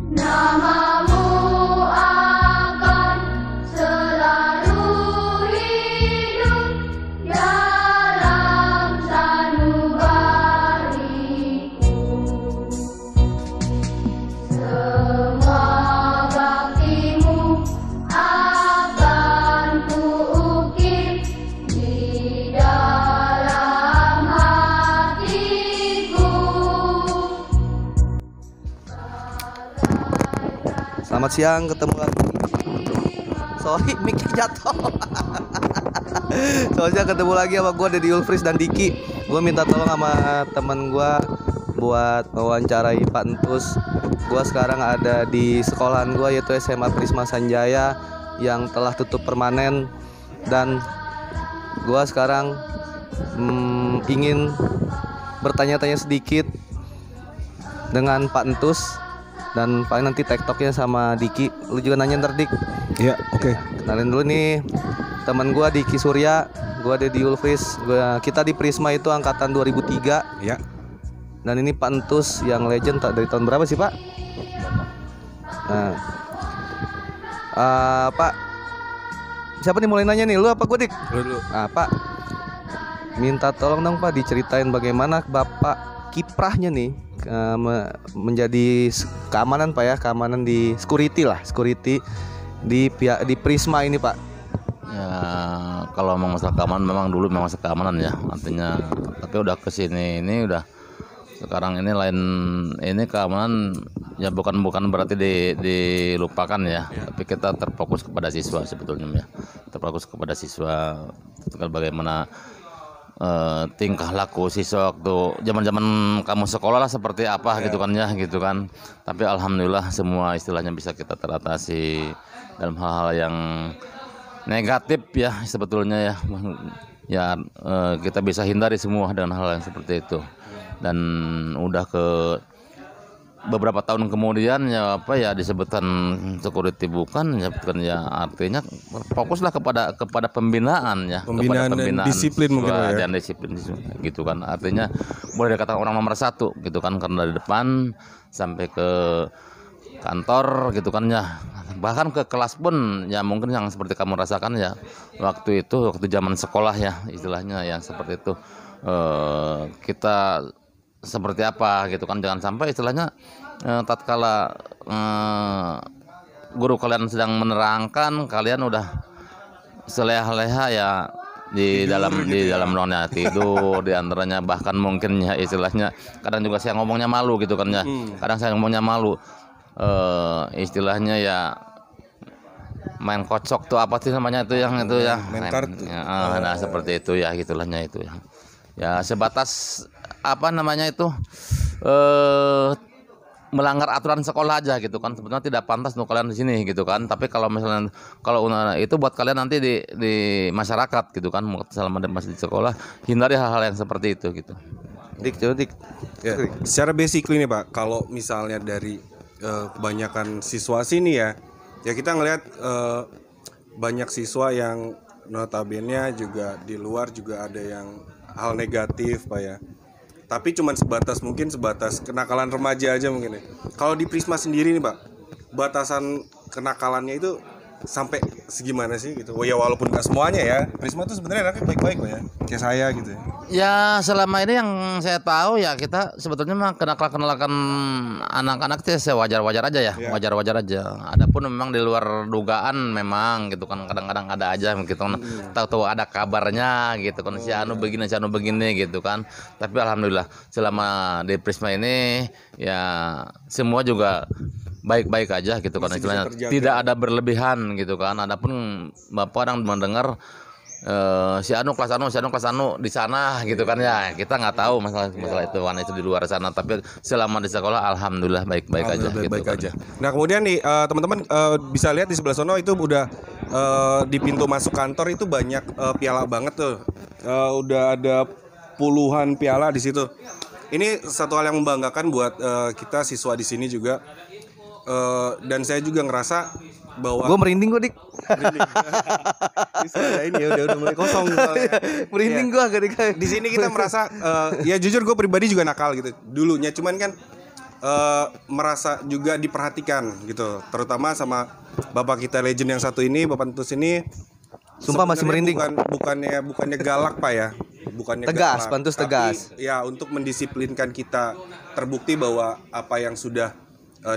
Namamu akan selalu hidup dalam sanubariku. Semua baktimu akan kuukir di dalam hatiku. Selamat siang, ketemu lagi. Sorry, mic-nya jatuh. Soalnya ketemu lagi sama gue Deddy Ulfris dan Diki. Gue minta tolong sama temen gue buat mewawancarai Pak Entus. Gue sekarang ada di sekolahan gue, yaitu SMA Prisma Sanjaya yang telah tutup permanen. Dan gue sekarang ingin bertanya-tanya sedikit dengan Pak Entus. Dan paling nanti tektoknya sama Diki. Lu juga nanya ntar, Dik. Iya, oke. Kenalin dulu nih teman gua Diki Surya, gua Deddy Ulfris. Kita di Prisma itu angkatan 2003. Ya. Dan ini Pak Entus yang legend dari tahun berapa sih, Pak? Nah. Pak, siapa nih mulai nanya nih? Lu apa gua, Dik? Lu dulu. Pak, minta tolong dong Pak diceritain bagaimana Bapak kiprahnya nih menjadi keamanan Pak ya, keamanan di security di Prisma ini Pak. Ya kalau memang masalah keamanan memang dulu memang masalah keamanan ya, artinya tapi udah kesini ini udah sekarang ini lain, ini keamanan ya bukan berarti dilupakan ya, tapi kita terfokus kepada siswa sebetulnya ya, terfokus kepada siswa bagaimana tingkah laku siswa waktu zaman kamu sekolah lah seperti apa gitu kan ya gitu kan. Tapi alhamdulillah semua istilahnya bisa kita teratasi dalam hal-hal yang negatif ya sebetulnya ya. Ya kita bisa hindari semua dengan hal yang seperti itu. Dan udah ke beberapa tahun kemudian ya apa ya disebutkan security bukan ya artinya fokuslah kepada pembinaan ya, Pembinaan dan disiplin mungkin ya. Dan disiplin gitu kan, artinya boleh dikatakan orang nomor satu gitu kan, karena dari depan sampai ke kantor gitu kan ya, bahkan ke kelas pun ya mungkin yang seperti kamu rasakan ya waktu zaman sekolah ya istilahnya yang seperti itu. Kita seperti apa gitu kan, jangan sampai istilahnya tatkala guru kalian sedang menerangkan kalian udah seleha-leha ya di dalam ruangnya tidur di antaranya, bahkan mungkin ya istilahnya kadang juga saya ngomongnya malu gitu kan ya, kadang saya ngomongnya malu istilahnya ya main kocok tuh apa sih namanya itu yang itu ya main kartu ya, nah seperti itu ya gitulahnya itu ya sebatas apa namanya itu melanggar aturan sekolah aja gitu kan, sebetulnya tidak pantas untuk kalian di sini gitu kan. Tapi kalau misalnya itu buat kalian nanti di masyarakat gitu kan, selama masih di sekolah hindari hal-hal yang seperti itu gitu. Dik. Ya, secara basically nih Pak, kalau misalnya dari kebanyakan siswa sini ya kita ngelihat banyak siswa yang notabene juga di luar juga ada yang hal negatif Pak ya. Tapi cuma sebatas kenakalan remaja aja mungkin ya. Kalau di Prisma sendiri nih Pak, batasan kenakalannya itu sampai segimana sih gitu? Oh ya walaupun nggak semuanya ya, Prisma tuh sebenarnya anaknya baik-baik Pak ya, kayak saya gitu ya. Ya selama ini yang saya tahu ya kita sebetulnya mah kenakalan anak-anak itu wajar-wajar aja ya, wajar-wajar aja. Adapun memang di luar dugaan memang gitu kan, kadang-kadang ada aja gitu kan, tahu ada kabarnya gitu kan, si anu begini gitu kan. Tapi alhamdulillah selama di Prisma ini ya semua juga baik-baik aja gitu kan, istilahnya tidak ada berlebihan gitu kan. Adapun bapak orang mendengar si anu kelas anu di sana gitu kan ya, kita nggak tahu masalah itu kan, itu di luar sana. Tapi selama di sekolah alhamdulillah baik-baik aja gitu kan. Nah kemudian nih teman-teman bisa lihat di sebelah sono itu udah di pintu masuk kantor itu banyak piala banget tuh, udah ada puluhan piala di situ. Ini satu hal yang membanggakan buat kita siswa di sini juga. Dan saya juga ngerasa bahwa gue merinding gue Dik. Ini udah mulai kosong merinding gue agak di sini kita merasa ya jujur gue pribadi juga nakal gitu dulunya, cuman kan merasa juga diperhatikan gitu, terutama sama bapak kita legend yang satu ini, Bapak Entus ini. Sumpah masih Sebenarnya merinding. bukannya galak Pak ya, bukannya Tegas, galak, Pak Entus tapi tegas. ya untuk mendisiplinkan kita. Terbukti bahwa apa yang sudah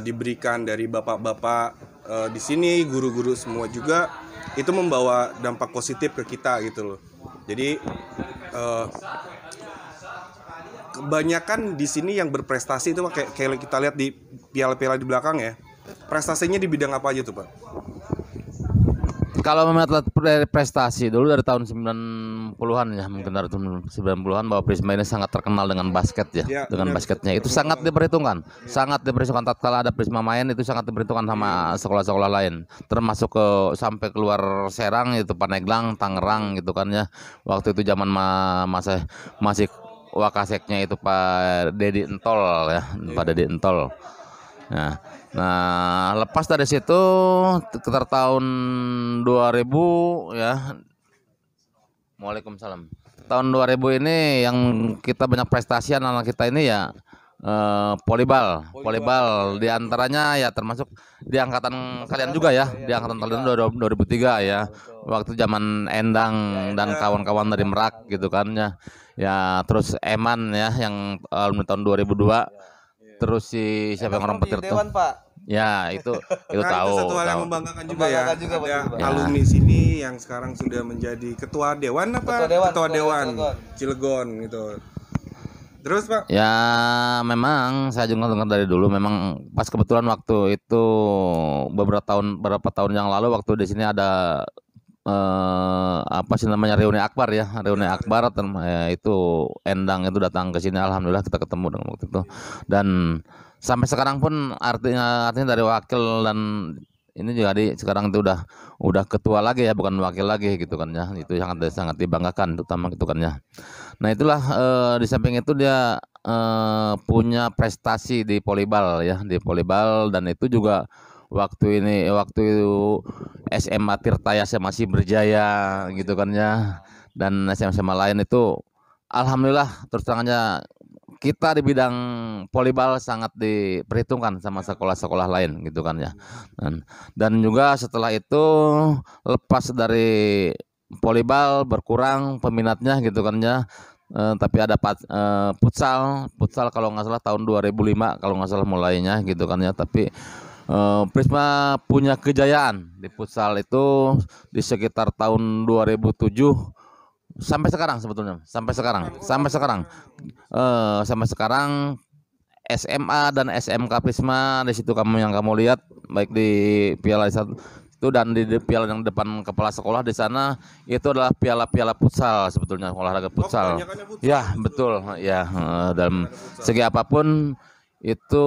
diberikan dari bapak-bapak di sini, guru-guru semua juga, itu membawa dampak positif ke kita gitu loh. Jadi kebanyakan di sini yang berprestasi itu kayak kita lihat di piala-piala di belakang ya. Prestasinya di bidang apa aja tuh, Pak? Kalau melihat dari prestasi dulu dari tahun 90-an ya, mungkin dari tahun 90-an bahwa Prisma ini sangat terkenal dengan basket ya, Ya, dengan benar. basketnya itu sangat diperhitungkan. Sangat diperhitungkan tatkala ada Prisma main itu sangat diperhitungkan sama sekolah-sekolah lain. Termasuk ke sampai keluar Serang itu Pandeglang, Tangerang gitu kan ya. Waktu itu zaman masih Wakaseknya itu Pak Dedi Entol ya, Pak Dedi Entol. Nah, lepas dari situ sekitar tahun 2000 ya. Waalaikumsalam. Tahun 2000 ini yang kita banyak prestasi anak-anak kita ini ya volleyball di antaranya ya termasuk di angkatan kalian juga ya, di angkatan kalian 2003 ya. Waktu zaman Endang dan kawan-kawan dari Merak gitu kan ya. Ya, terus Eman ya yang alumni tahun 2002. Terus si siapa yang orang petir tuh? Dewan, Pak. Ya, itu Nah, tahu. itu satu hal yang tahu. membanggakan juga Membanggakan ya. juga, Ada betul, Pak. alumni sini yang sekarang sudah menjadi ketua dewan apa? Ketua Dewan Dewan Cilegon gitu. Terus Pak, Ya, memang saya juga dengar dari dulu. Memang pas kebetulan waktu itu beberapa tahun yang lalu waktu di sini ada apa sih namanya reuni akbar ya, reuni akbar ya, itu Endang itu datang ke sini. Alhamdulillah kita ketemu dengan waktu itu. Dan sampai sekarang pun artinya dari wakil dan ini juga sekarang itu udah ketua lagi ya, bukan wakil lagi gitu kan ya. Itu sangat dibanggakan terutama gitu kan ya. Nah, itulah di samping itu dia punya prestasi di volleyball ya, di volleyball, dan itu juga waktu SMA Tirtayasa masih berjaya gitu kan ya, dan SMA lain itu alhamdulillah terus terangannya kita di bidang volleyball sangat diperhitungkan sama sekolah-sekolah lain gitu kan ya. Dan juga setelah itu lepas dari volleyball berkurang peminatnya gitu kan ya. Tapi ada futsal kalau nggak salah tahun 2005 kalau nggak salah mulainya gitu kan ya. Tapi Prisma punya kejayaan di futsal itu di sekitar tahun 2007 sampai sekarang sebetulnya sampai sekarang SMA dan SMK Prisma di situ yang kamu lihat baik di piala itu dan di piala yang depan kepala sekolah di sana itu adalah piala-piala futsal sebetulnya, olahraga futsal. kebanyakannya futsal, Ya, betul ya, dalam segi apapun itu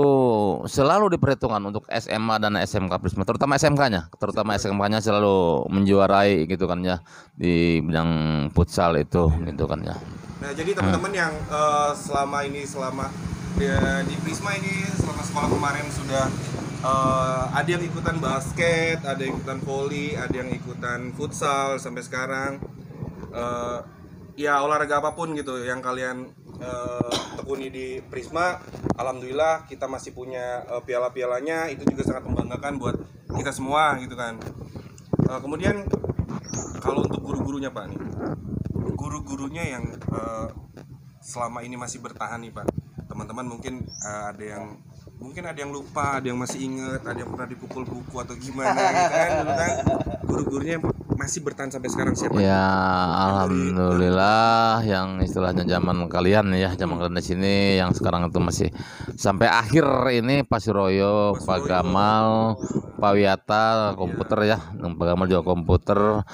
selalu diperhitungkan untuk SMA dan SMK Prisma, terutama SMK-nya selalu menjuarai gitu kan ya di bidang futsal itu gitu kan ya. nah jadi teman-teman yang selama di Prisma ini selama sekolah kemarin sudah ada yang ikutan basket, ada yang ikutan volley, ada yang ikutan futsal sampai sekarang. Ya olahraga apapun gitu yang kalian tekuni di Prisma, alhamdulillah kita masih punya piala-pialanya, itu juga sangat membanggakan buat kita semua gitu kan. Kemudian kalau untuk guru-gurunya Pak nih, guru-gurunya yang selama ini masih bertahan nih Pak, teman-teman mungkin ada yang lupa, ada yang masih ingat, ada yang pernah dipukul buku atau gimana gitu kan, dulu kan guru-gurunya masih bertahan sampai sekarang siapa? Ya, alhamdulillah yang istilahnya zaman kalian di sini yang sekarang itu masih sampai akhir ini Pak Suroyo, Pak Gamal, Pak Wiyata komputer ya, Pak Gamal juga komputer,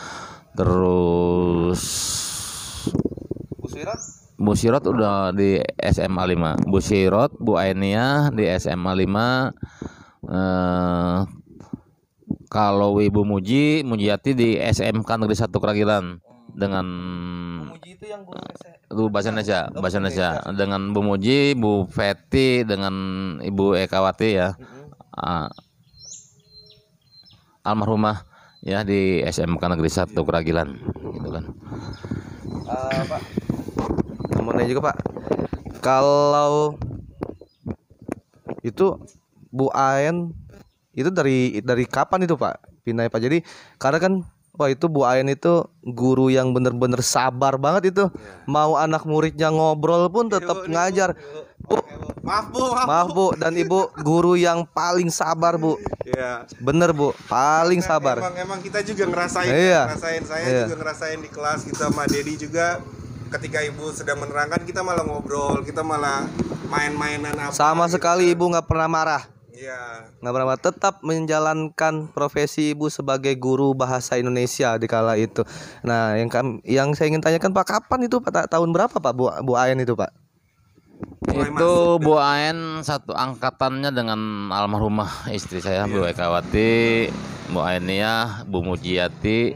terus Bu Sirot udah di SMA 5, Bu Sirot, Bu Ainia di SMA 5, kalau Ibu Mujiati di SMK Negeri 1 Keragilan dengan Muji itu yang Bu bahasa Indonesia dengan Bu Muji, Bu Feti dengan Ibu Ekawati ya, almarhumah ya di SMK Negeri 1 Keragilan gitu kan. Pak, mau nanya juga Pak, kalau Itu Bu Aen itu dari kapan itu Pak pindah Pak? Jadi karena kan wah itu Bu Aen itu guru yang bener-bener sabar banget itu. Mau anak muridnya ngobrol pun tetap ngajar. Bu, maaf Bu, dan Ibu guru yang paling sabar Bu. Iya. Bener Bu, paling sabar. Emang kita juga ngerasain, Iya. saya Iya. juga ngerasain di kelas kita sama Dedi juga. Ketika ibu sedang menerangkan kita malah ngobrol, kita malah main-mainan apa. Sama gitu sekali kan. Ibu nggak pernah marah. Iya. Nggak pernah marah. Tetap menjalankan profesi Ibu sebagai guru bahasa Indonesia di kala itu. Nah, yang saya ingin tanyakan Pak, kapan itu Pak? Tahun berapa Pak Bu Aen itu Pak? Itu Bu Aen satu angkatannya dengan almarhumah istri saya Bu Ekawati, Bu Aenia, Bu Mujiati,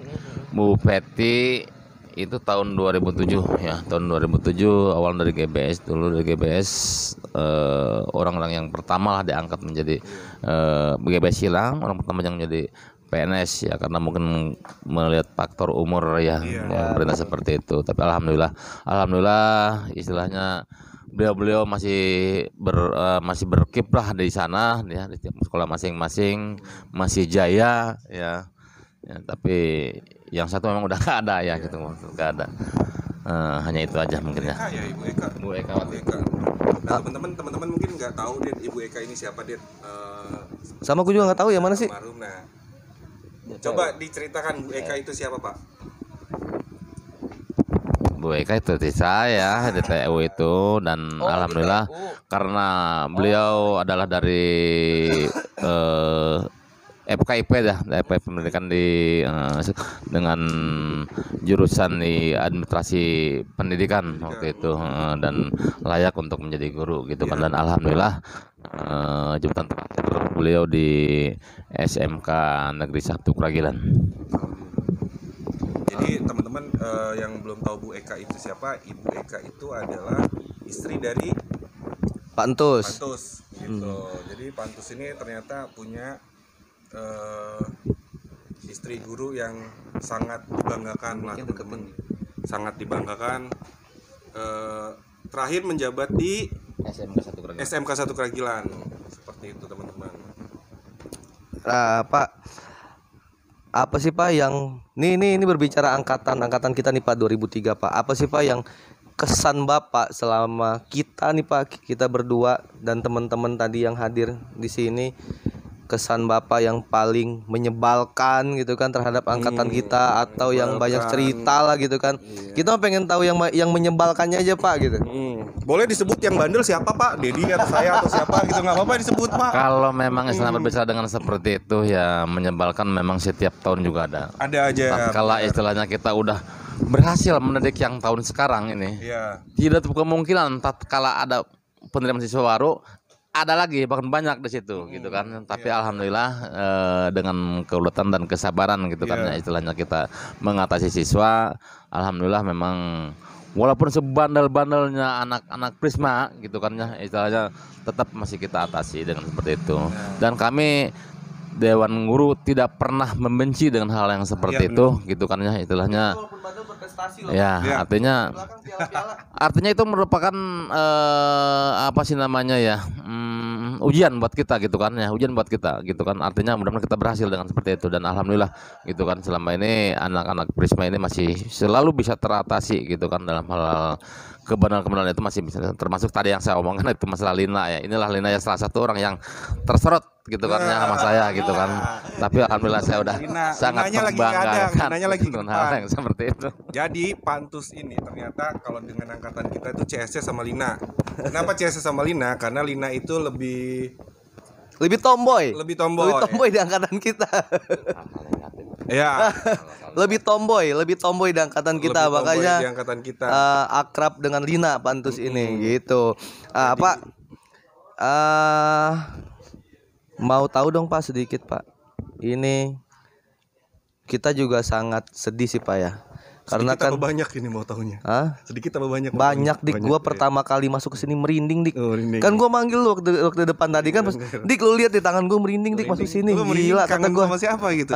Bu Peti. Itu tahun 2007 ya, tahun 2007 awal dari GBS dulu. Dari GBS orang-orang yang pertama lah diangkat menjadi GBS Silang, orang pertama yang menjadi PNS ya, karena mungkin melihat faktor umur ya, pemerintah seperti itu. Tapi alhamdulillah istilahnya beliau masih berkiprah di sana ya, di setiap sekolah masing-masing masih jaya ya. Ya, tapi yang satu memang udah gak ada ya gitu, gak ada. Hanya itu aja mungkin ya. Ya Ibu Eka. Bu Eka. Nah, teman-teman mungkin nggak tahu Dit, Ibu Eka ini siapa Dit? Sama aku juga nggak tahu ya mana sih. Almarhum. Nah, coba diceritakan Bu Eka itu siapa Pak? Bu Eka itu di saya di TU itu, dan alhamdulillah karena beliau adalah dari FKIP dah, FKIP pendidikan dengan jurusan di administrasi pendidikan waktu itu, dan layak untuk menjadi guru gitu kan. Dan alhamdulillah jabatan terakhir beliau di SMK Negeri 1 Kragilan. Jadi teman-teman yang belum tahu Bu Eka itu siapa, Ibu Eka itu adalah istri dari Pak Entus. Pantus gitu. Jadi Pantus ini ternyata punya istri guru yang sangat dibanggakan lah, teman-teman. Sangat dibanggakan. Terakhir menjabat di SMK 1 Kragilan. Seperti itu teman-teman. Pak, apa sih Pak yang ini berbicara angkatan kita nih Pak 2003 Pak. Apa sih Pak yang kesan Bapak selama kita nih Pak, kita berdua dan teman-teman tadi yang hadir di sini, kesan Bapak yang paling menyebalkan gitu kan terhadap angkatan kita, atau yang banyak cerita lah gitu kan. Kita pengen tahu yang menyebalkannya aja Pak gitu. Boleh disebut yang bandel siapa Pak? Dedi atau saya atau siapa gitu, nggak apa-apa disebut Pak. Kalau memang istilah berbicara dengan seperti itu ya, menyebalkan memang setiap tahun juga ada. Ada aja. Kalau istilahnya kita udah berhasil mendidik yang tahun sekarang ini, tidak terbuka kemungkinan tatkala ada penerimaan siswa baru ada lagi, bahkan banyak di situ gitu kan. Tapi alhamdulillah dengan keuletan dan kesabaran gitu kan ya, istilahnya kita mengatasi siswa, alhamdulillah memang walaupun sebandel-bandelnya anak-anak Prisma gitu kan ya, istilahnya tetap masih kita atasi dengan seperti itu. Dan kami Dewan Guru tidak pernah membenci dengan hal yang seperti itu gitu kan ya, istilahnya. Ya, artinya itu merupakan apa sih namanya ya, ujian buat kita gitu kan ya, ujian buat kita gitu kan. Artinya mudah-mudahan kita berhasil dengan seperti itu, dan alhamdulillah gitu kan selama ini anak-anak Prisma ini masih selalu bisa teratasi gitu kan dalam hal kebenaran-kebenaran itu masih bisa, termasuk tadi yang saya omongkan itu masalah Lina ya. Inilah Lina ya, salah satu orang yang terserot gitu kan ya sama saya gitu kan. Tapi alhamdulillah saya udah sangat membanggakan dengan hal yang seperti itu. Jadi Pantus ini ternyata kalau dengan angkatan kita itu CS sama Lina. Kenapa CS sama Lina? Karena Lina itu lebih tomboy di angkatan kita. Ya. lebih tomboy di angkatan kita, makanya di angkatan kita. Akrab dengan Lina Pantus ini gitu. Pak, mau tahu dong Pak sedikit Pak. Ini kita juga sangat sedih sih Pak ya. Karena sedikit kan banyak ini mau tahunya. Sedikit apa banyak? Banyak Dik, gua pertama kali masuk ke sini merinding Dik. Merinding. Kan gua manggil lu waktu depan tadi kan pas, Dik lu lihat di tangan gua merinding Dik masuk sini. Gila kata gua. Sama siapa gitu?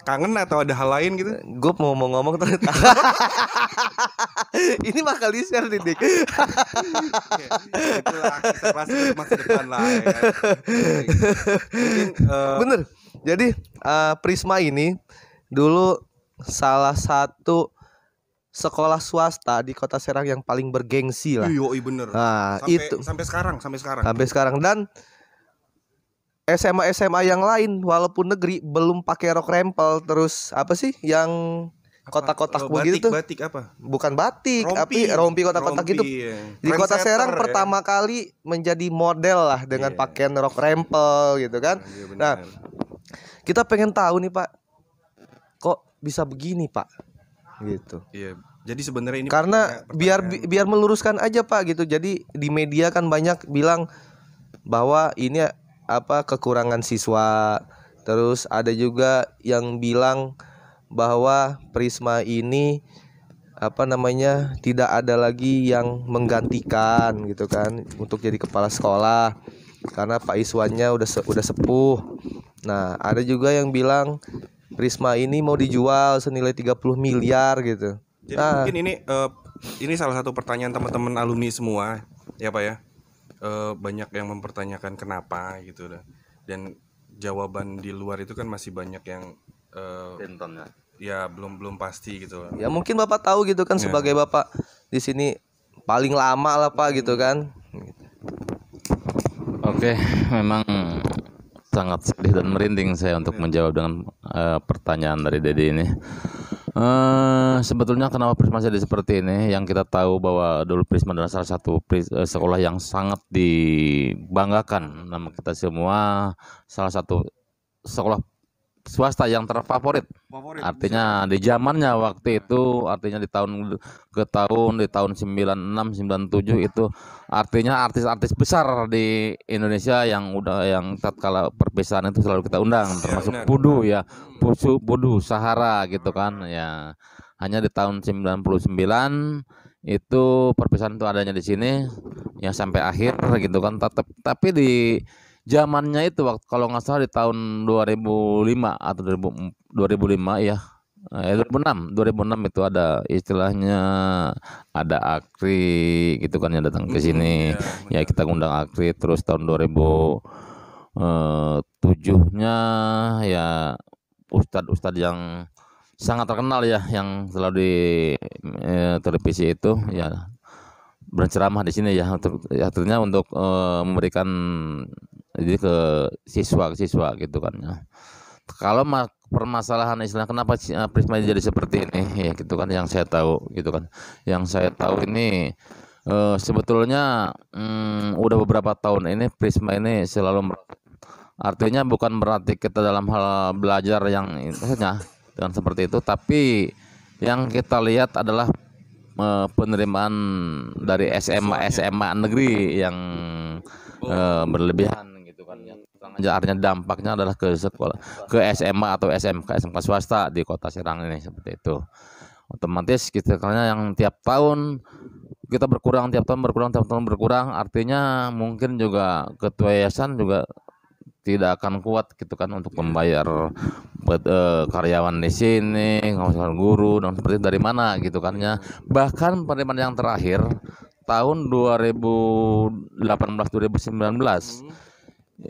Kangen atau ada hal lain gitu? Gue mau ngomong ternyata Ini bakal di-share nih, Dik. Itulah kisah klasik untuk masa depan lah ya kan. Mungkin Bener. Jadi Prisma ini dulu salah satu sekolah swasta di Kota Serang yang paling bergengsi lah. iya bener. Nah, itu Sampai sekarang. sampai sekarang. Dan SMA yang lain walaupun negeri belum pakai rok rempel, terus apa sih yang kotak-kotak begitu? Batik apa? Bukan batik, Rompi. tapi rompi kotak-kotak Rompi, itu. iya. Di Kota Trendsetter Serang ya. pertama kali menjadi model lah dengan Iya. pakaian rok rempel gitu kan. Iya, bener. Nah, kita pengen tahu nih Pak, kok bisa begini Pak? Gitu. Iya. Jadi sebenarnya ini Karena pertanyaan- biar meluruskan aja Pak gitu. Jadi di media kan banyak bilang bahwa ini apa kekurangan siswa. Terus ada juga yang bilang bahwa Prisma ini apa namanya tidak ada lagi yang menggantikan gitu kan untuk jadi kepala sekolah karena Pak Iswannya udah sepuh. Nah, ada juga yang bilang Prisma ini mau dijual senilai 30 miliar gitu. Jadi mungkin ini salah satu pertanyaan teman-teman alumni semua ya Pak ya. Banyak yang mempertanyakan kenapa gitu dan jawaban di luar itu kan masih banyak yang ya belum pasti gitu. Ya mungkin Bapak tahu gitu kan sebagai Bapak di sini paling lama lah Pak gitu kan. Oke, memang sangat sedih dan merinding saya untuk menjawab dengan pertanyaan dari Dedi ini. Sebetulnya kenapa Prisma jadi seperti ini? Yang kita tahu bahwa dulu Prisma adalah salah satu sekolah yang sangat dibanggakan nama kita semua, salah satu sekolah swasta yang terfavorit. Artinya di zamannya waktu itu, artinya di tahun di tahun 96 97 itu artinya artis-artis besar di Indonesia yang tatkala perpisahan itu selalu kita undang, termasuk benar. Pudu ya. Pudu Sahara gitu kan ya. Hanya di tahun 99 itu perpisahan itu adanya di sini ya sampai akhir gitu kan. Tapi di zamannya itu waktu kalau nggak salah di tahun 2005 atau 2005 ya 2006 itu ada istilahnya ada Akri gitu kan yang datang ke sini ya kita undang Akri. Terus tahun 2007-nya ya ustadz yang sangat terkenal ya yang selalu di televisi itu ya berceramah di sini ya artinya untuk memberikan jadi ke siswa gitu kan ya. Kalau permasalahan istilah kenapa Prisma jadi seperti ini ya gitu kan yang saya tahu gitu kan. Yang saya tahu ini sebetulnya udah beberapa tahun ini Prisma ini selalu artinya bukan berarti kita dalam hal belajar yang maksudnya dengan seperti itu, tapi yang kita lihat adalah penerimaan dari SMA negeri yang berlebihan gitu kan ya. Artinya dampaknya adalah ke sekolah, ke SMA atau SMK swasta di Kota Serang ini seperti itu. Otomatis kita karena yang tiap tahun kita berkurang, tiap tahun berkurang, artinya mungkin juga ketua yayasan juga tidak akan kuat gitu kan untuk membayar karyawan di sini, guru dan seperti dari mana gitu kan ya. Bahkan penerimaan yang terakhir tahun 2018 2019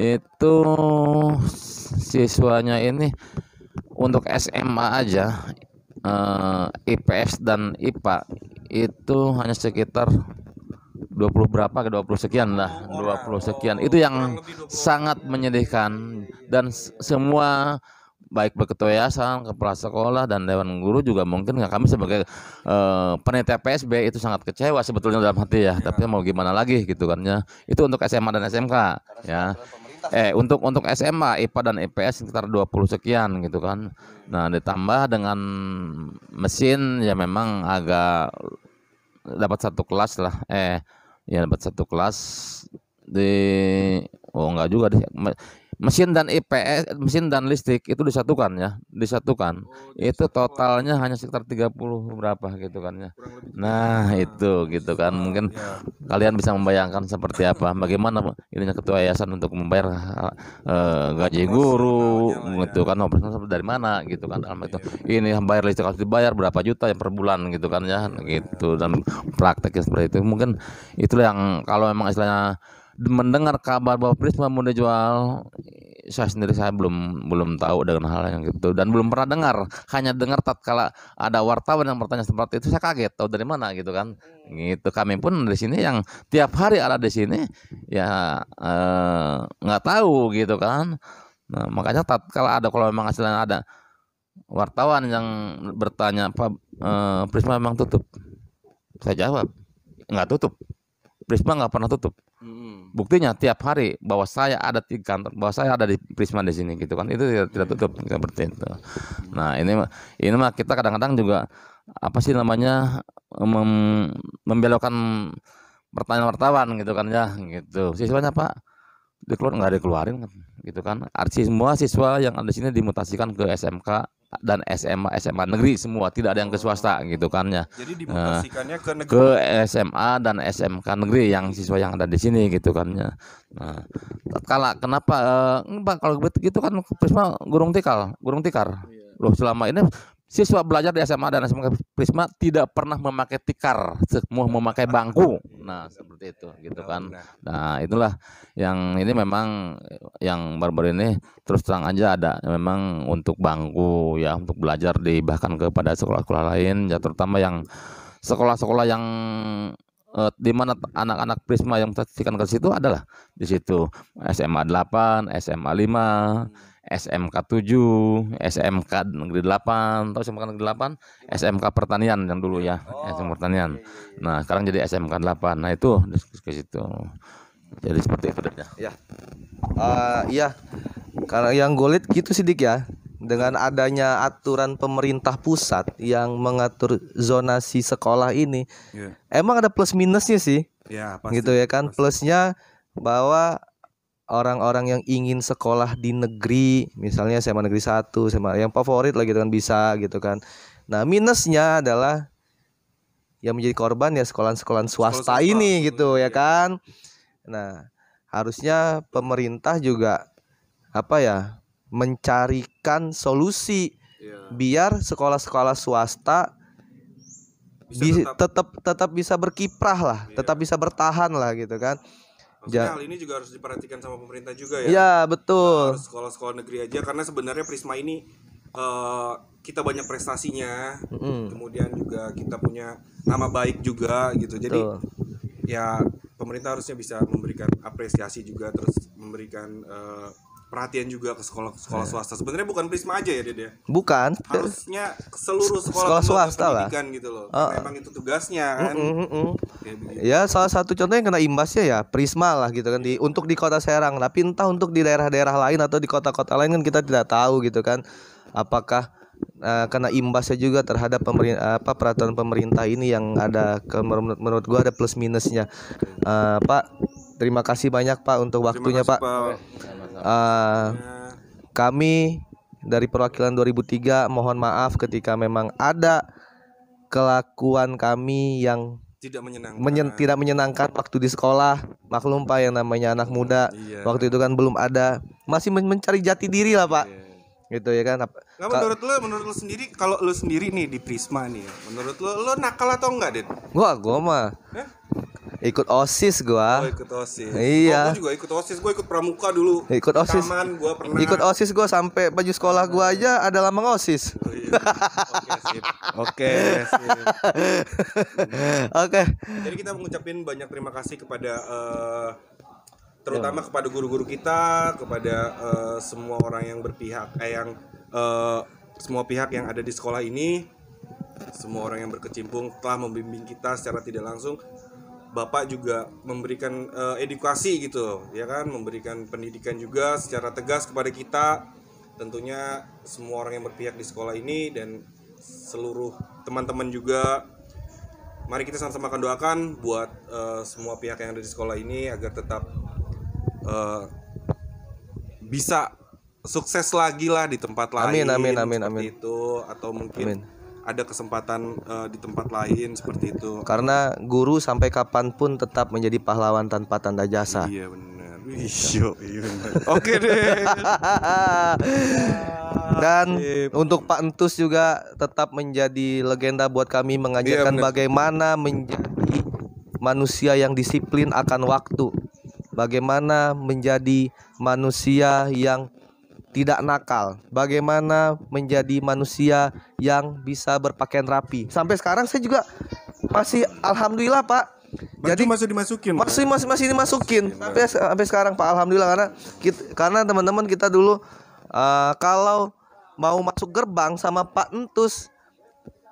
itu siswanya ini untuk SMA aja IPS dan IPA itu hanya sekitar 20 berapa ke 20 sekian lah, 20 sekian. Itu yang sangat menyedihkan dan semua baik ketua yayasan, kepala sekolah dan dewan guru juga mungkin kami sebagai panitia PSB itu sangat kecewa sebetulnya dalam hati ya. Tapi mau gimana lagi gitu kan ya. Itu untuk SMA dan SMK ya. Untuk SMA, IPA dan IPS sekitar 20 sekian gitu kan. Nah, ditambah dengan mesin ya memang agak dapat satu kelas lah. Ya dapat satu kelas Oh enggak juga deh. Mesin dan IPS, mesin dan listrik itu disatukan ya, disatukan. Itu totalnya hanya sekitar 30 berapa gitu kan ya. Nah, itu gitu kan. Mungkin kalian bisa membayangkan seperti apa, bagaimana ininya ketua yayasan untuk membayar gaji guru gitu kan, operasional dari mana gitu kan, dalam itu ini bayar listrik harus dibayar berapa juta ya per bulan gitu kan ya, gitu. Dan prakteknya seperti itu. Mungkin itulah yang kalau memang istilahnya mendengar kabar bahwa Prisma mau dijual, saya belum tahu dengan hal yang gitu, dan belum pernah dengar, hanya dengar tatkala ada wartawan yang bertanya seperti itu, saya kaget, tahu dari mana gitu kan, gitu. Kami pun di sini yang tiap hari ada di sini ya nggak tahu gitu kan. Nah, makanya tatkala ada, kalau memang hasilnya ada wartawan yang bertanya, Pak, Prisma memang tutup, saya jawab nggak tutup, Prisma nggak pernah tutup. Buktinya tiap hari bahwa saya ada di kantor, bahwa saya ada di Prisma di sini gitu kan, itu tidak tutup seperti itu. Nah ini mah kita kadang-kadang juga apa sih namanya membelokkan pertanyaan wartawan gitu kan ya, gitu. Siswanya Pak nggak dikeluarin kan, gitu kan. Semua siswa yang ada di sini dimutasikan ke SMK dan SMA negeri semua, tidak ada yang ke swasta gitu kan ya. Jadi dimutasikannya ke negeri. Ke SMA dan SMK negeri yang siswa yang ada di sini gitu kan ya. Nah, kenapa Pak, kalau begitu kan Prisma gurung tikar. Loh, selama ini siswa belajar di SMA dan SMK Prisma tidak pernah memakai tikar, semua memakai bangku. Nah, seperti itu gitu kan. Nah, itulah yang ini memang yang baru-baru ini terus terang aja ada memang untuk bangku ya, untuk belajar bahkan kepada sekolah-sekolah lain ya, terutama yang sekolah-sekolah yang di mana anak-anak Prisma yang sertifikat ke situ adalah di situ SMA 8, SMA 5, SMK 7, SMK Negeri 8, atau SMK Negeri 8, SMK Pertanian yang dulu ya, SMK Pertanian. Nah, sekarang jadi SMK 8. Nah, itu ke situ. Jadi seperti itu ya. Iya. Karena yang gue lihat gitu sih Dik ya. Dengan adanya aturan pemerintah pusat yang mengatur zonasi sekolah ini, emang ada plus minusnya sih. Ya, pasti, gitu ya kan. pasti. Plusnya bahwa orang-orang yang ingin sekolah di negeri, misalnya SMA Negeri 1, SMA yang favorit lah gitu kan, bisa gitu kan. Nah, minusnya adalah yang menjadi korban ya sekolah-sekolah swasta ini gitu ya kan. Nah, harusnya pemerintah juga apa ya, mencarikan solusi biar sekolah-sekolah swasta tetap bisa berkiprah lah, tetap bisa bertahan lah gitu kan. Maksudnya hal ini juga harus diperhatikan sama pemerintah juga ya. Iya, betul. Harus sekolah-sekolah negeri aja, karena sebenarnya Prisma ini kita banyak prestasinya, kemudian juga kita punya nama baik juga gitu. Jadi ya pemerintah harusnya bisa memberikan apresiasi juga, terus memberikan perhatian juga ke sekolah-sekolah swasta. Sebenarnya bukan Prisma aja ya, Ded ya. Bukan. Harusnya seluruh sekolah swasta lah. Gitu loh. Karena memang itu tugasnya kan. Ya, salah satu contoh yang kena imbasnya ya Prisma lah gitu kan, untuk di Kota Serang. Tapi entah untuk di daerah-daerah lain atau di kota-kota lain kan kita tidak tahu gitu kan. Apakah kena imbasnya juga terhadap peraturan pemerintah ini yang ada, menurut gua ada plus minusnya. Pak, terima kasih banyak Pak untuk waktunya Pak. Kami dari perwakilan 2003 mohon maaf ketika memang ada kelakuan kami yang tidak menyenangkan waktu di sekolah. Maklum Pak, yang namanya anak muda waktu itu kan belum ada, masih mencari jati diri lah Pak. Gitu ya kan. Nah, menurut lu sendiri, kalau lu sendiri nih di Prisma nih ya, menurut lu nakal atau enggak, Den? Gua mah ikut OSIS gua. Oh, ikut OSIS. Iya. Gua juga ikut OSIS, gua ikut pramuka dulu. Ikut OSIS. Taman gua pernah. Ikut OSIS gua sampai baju sekolah gua aja ada lambang OSIS. Oh, iya. Oke, sip. Oke. Jadi kita mengucapin banyak terima kasih kepada terutama kepada guru-guru kita, kepada semua orang yang berpihak, semua pihak yang ada di sekolah ini, semua orang yang berkecimpung telah membimbing kita secara tidak langsung. Bapak juga memberikan edukasi gitu, ya kan, memberikan pendidikan juga secara tegas kepada kita. Tentunya semua orang yang berpihak di sekolah ini dan seluruh teman-teman juga, mari kita sama-sama akan doakan buat semua pihak yang ada di sekolah ini agar tetap bisa sukses lagi lah di tempat lain. Amin. Seperti itu, atau mungkin ada kesempatan di tempat lain seperti itu. Karena guru sampai kapanpun tetap menjadi pahlawan tanpa tanda jasa. Iya benar. Iya benar. Oke deh. Dan untuk Pak Entus juga tetap menjadi legenda buat kami, mengajarkan Iya, benar. bagaimana menjadi manusia yang disiplin akan waktu, bagaimana menjadi manusia yang tidak nakal, bagaimana menjadi manusia yang bisa berpakaian rapi. Sampai sekarang saya juga masih alhamdulillah Pak. Jadi masih dimasukin. Masih dimasukin sampai sekarang Pak, alhamdulillah, karena teman-teman kita dulu kalau mau masuk gerbang sama Pak Entus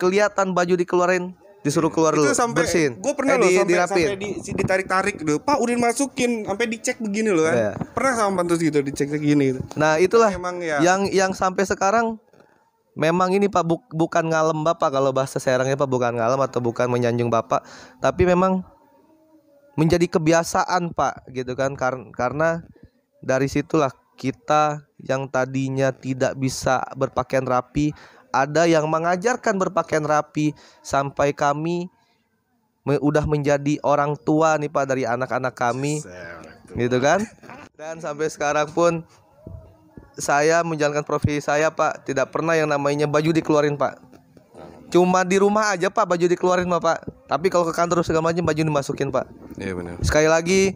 kelihatan baju dikeluarin, disuruh keluar dulu, Itu sampai bersihin. gue pernah loh dirapin. sampai ditarik-tarik dulu. Pak udah masukin, sampai dicek begini loh kan. Iya. Pernah sama Pantus gitu dicek begini. Nah itulah Emang ya. yang sampai sekarang memang ini Pak, bukan ngalem Bapak, kalau bahasa Serangnya Pak, bukan ngalem atau bukan menyanjung Bapak, tapi memang menjadi kebiasaan Pak gitu kan, karena dari situlah kita yang tadinya tidak bisa berpakaian rapi, ada yang mengajarkan berpakaian rapi, sampai kami udah menjadi orang tua nih Pak dari anak-anak kami gitu kan. Dan sampai sekarang pun saya menjalankan profesi saya Pak, tidak pernah yang namanya baju dikeluarin Pak. Cuma di rumah aja Pak baju dikeluarin Pak. Tapi kalau ke kantor segala macam baju dimasukin Pak. Iya benar. Sekali lagi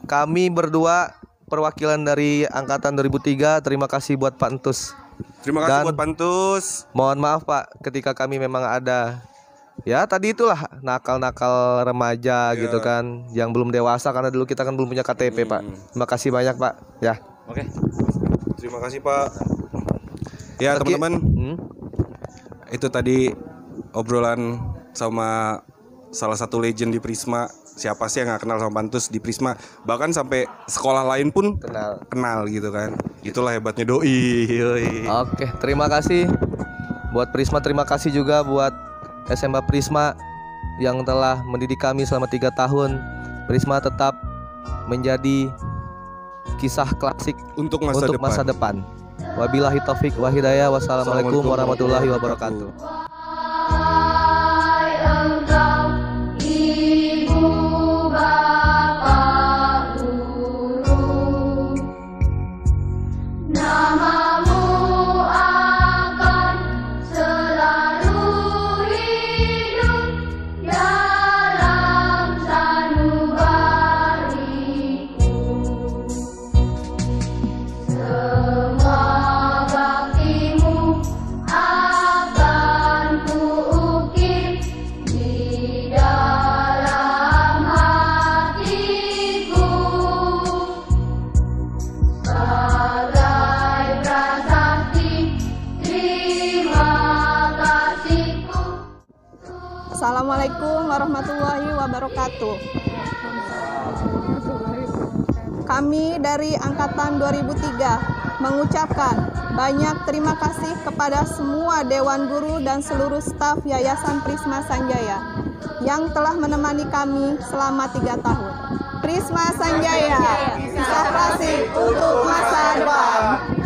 kami berdua perwakilan dari angkatan 2003, terima kasih buat Pak Entus. Terima kasih Dan buat Pantus. mohon maaf Pak ketika kami memang ada, ya tadi itulah nakal-nakal remaja gitu kan, yang belum dewasa, karena dulu kita kan belum punya KTP Pak. Terima kasih banyak Pak. Ya. Oke. Terima kasih Pak. Ya teman-teman, itu tadi obrolan sama salah satu legend di Prisma. Siapa sih yang gak kenal sama Pantus di Prisma? Bahkan sampai sekolah lain pun kenal gitu kan. Itulah hebatnya doi. Oke, terima kasih buat Prisma, terima kasih juga buat SMA Prisma yang telah mendidik kami selama 3 tahun. Prisma tetap menjadi kisah klasik Untuk masa depan. Wabillahi taufik wa hidayah. Wassalamualaikum warahmatullahi wabarakatuh. Hai engkau ibu bapak guru, namamu akan selalu hidup dalam sanubariku. Semua baktimu akan kuukir di dalam hatiku sebagai prasasti terima kasihku. Assalamualaikum warahmatullahi wabarakatuh. Kami dari Angkatan 2003 mengucapkan banyak terima kasih kepada semua Dewan Guru dan seluruh staf Yayasan Prisma Sanjaya yang telah menemani kami selama 3 tahun. Prisma Sanjaya, kisah klasik untuk masa depan.